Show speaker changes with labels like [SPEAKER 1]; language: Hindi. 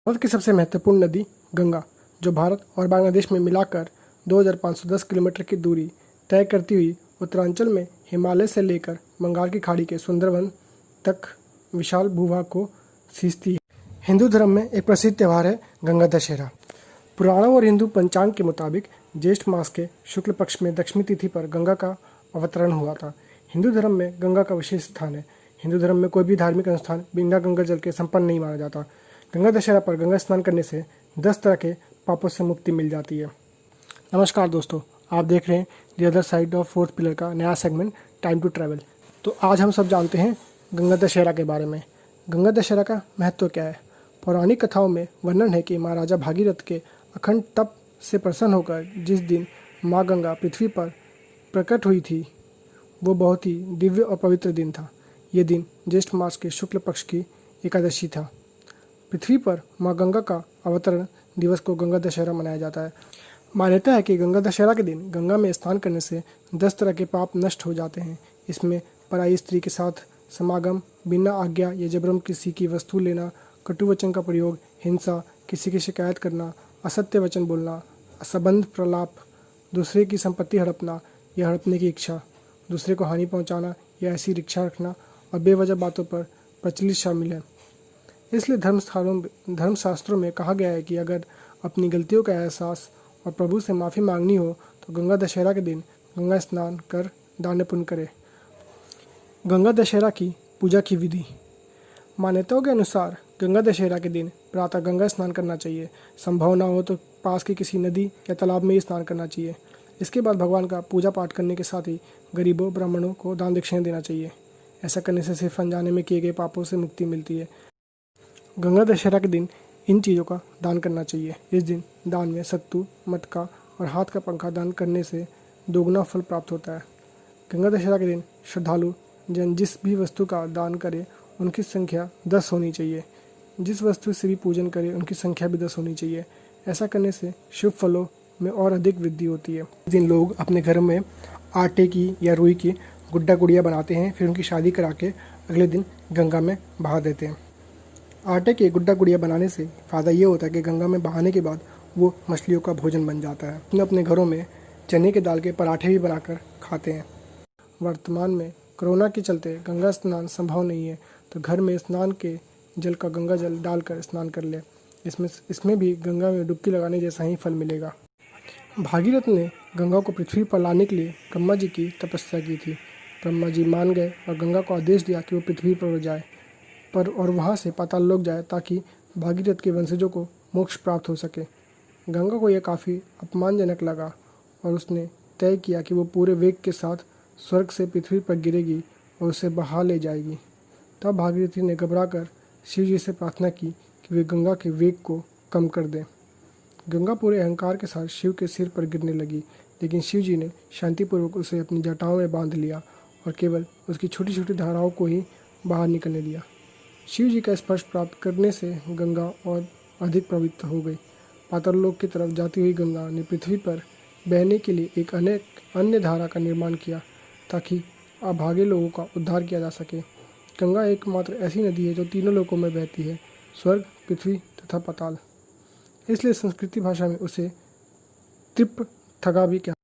[SPEAKER 1] भारत की सबसे महत्वपूर्ण नदी गंगा, जो भारत और बांग्लादेश में मिलाकर 2510 किलोमीटर की दूरी तय करती हुई उत्तरांचल में हिमालय से लेकर बंगाल की खाड़ी के सुंदरवन तक विशाल भूभाग को सींचती है। हिंदू धर्म में एक प्रसिद्ध त्यौहार है गंगा दशहरा। पुराणों और हिंदू पंचांग के मुताबिक ज्येष्ठ मास के शुक्ल पक्ष में दशमी तिथि पर गंगा का अवतरण हुआ था। हिंदू धर्म में गंगा का विशेष स्थान है। हिंदू धर्म में कोई भी धार्मिक अनुष्ठान बिना गंगा जल के संपन्न नहीं माना जाता। गंगा दशहरा पर गंगा स्नान करने से 10 तरह के पापों से मुक्ति मिल जाती है। नमस्कार दोस्तों, आप देख रहे हैं the other side of fourth pillar का नया सेगमेंट टाइम टू ट्रैवल। तो आज हम सब जानते हैं गंगा दशहरा के बारे में। गंगा दशहरा का महत्व क्या है? पौराणिक कथाओं में वर्णन है कि महाराजा भागीरथ के अखंड तप से प्रसन्न होकर जिस दिन माँ गंगा पृथ्वी पर प्रकट हुई थी, वो बहुत ही दिव्य और पवित्र दिन था। ये दिन ज्येष्ठ मास के शुक्ल पक्ष की एकादशी था। पृथ्वी पर माँ गंगा का अवतरण दिवस को गंगा दशहरा मनाया जाता है। मान्यता है कि गंगा दशहरा के दिन गंगा में स्नान करने से 10 तरह के पाप नष्ट हो जाते हैं। इसमें पराई स्त्री के साथ समागम, बिना आज्ञा या जबरन किसी की वस्तु लेना, कटु वचन का प्रयोग, हिंसा, किसी की शिकायत करना, असत्य वचन बोलना, असंबद्ध प्रलाप, दूसरे की संपत्ति हड़पना या हड़पने की इच्छा, दूसरे को हानि पहुंचाना या ऐसी इच्छा रखना और बेवजह बातों पर प्रचलित शामिल है। इसलिए धर्मशास्त्रों में कहा गया है कि अगर अपनी गलतियों का एहसास और प्रभु से माफ़ी मांगनी हो तो गंगा दशहरा के दिन गंगा स्नान कर दान पुण्य करे। गंगा दशहरा की पूजा की विधि। मान्यताओं के अनुसार गंगा दशहरा के दिन प्रातः गंगा स्नान करना चाहिए। संभव ना हो तो पास की किसी नदी या तालाब में ही स्नान करना चाहिए। इसके बाद भगवान का पूजा पाठ करने के साथ ही गरीबों ब्राह्मणों को दान दक्षिणा देना चाहिए। ऐसा करने से सिर्फ अनजाने में किए गए पापों से मुक्ति मिलती है। गंगा दशहरा के दिन इन चीज़ों का दान करना चाहिए। इस दिन दान में सत्तू, मटका और हाथ का पंखा दान करने से दोगुना फल प्राप्त होता है। गंगा दशहरा के दिन श्रद्धालु जन जिस भी वस्तु का दान करे उनकी संख्या 10 होनी चाहिए। जिस वस्तु से भी पूजन करे उनकी संख्या भी 10 होनी चाहिए। ऐसा करने से शुभ फलों में और अधिक वृद्धि होती है। इस दिन लोग अपने घर में आटे की या रुई की गुड्डा गुड़िया बनाते हैं, फिर उनकी शादी करा के अगले दिन गंगा में बहा देते हैं। आटे के गुड्डा गुड़िया बनाने से फ़ायदा ये होता है कि गंगा में बहाने के बाद वो मछलियों का भोजन बन जाता है। अपने अपने घरों में चने के दाल के पराठे भी बनाकर खाते हैं। वर्तमान में कोरोना के चलते गंगा स्नान संभव नहीं है, तो घर में स्नान के जल का गंगा जल डालकर स्नान कर ले। इसमें भी गंगा में डुबकी लगाने जैसा ही फल मिलेगा। भागीरथ ने गंगा को पृथ्वी पर लाने के लिए ब्रह्मा जी की तपस्या की थी। ब्रह्मा जी मान गए और गंगा को आदेश दिया कि वो पृथ्वी पर जाए और वहाँ से पाताल लोक जाए, ताकि भागीरथ के वंशजों को मोक्ष प्राप्त हो सके। गंगा को यह काफ़ी अपमानजनक लगा और उसने तय किया कि वो पूरे वेग के साथ स्वर्ग से पृथ्वी पर गिरेगी और उसे बहा ले जाएगी। तब भागीरथी ने घबराकर शिव जी से प्रार्थना की कि वे गंगा के वेग को कम कर दें। गंगा पूरे अहंकार के साथ शिव के सिर पर गिरने लगी, लेकिन शिव जी ने शांतिपूर्वक उसे अपनी जटाओं में बांध लिया और केवल उसकी छोटी छोटी धाराओं को ही बाहर निकलने दिया। शिव जी का स्पर्श प्राप्त करने से गंगा और अधिक पवित्र हो गई। पाताल लोक की तरफ जाती हुई गंगा ने पृथ्वी पर बहने के लिए एक अन्य धारा का निर्माण किया, ताकि अभागे लोगों का उद्धार किया जा सके। गंगा एकमात्र ऐसी नदी है जो तीनों लोकों में बहती है, स्वर्ग, पृथ्वी तथा पाताल। इसलिए संस्कृति भाषा में उसे त्रिपथगा भी कहते हैं।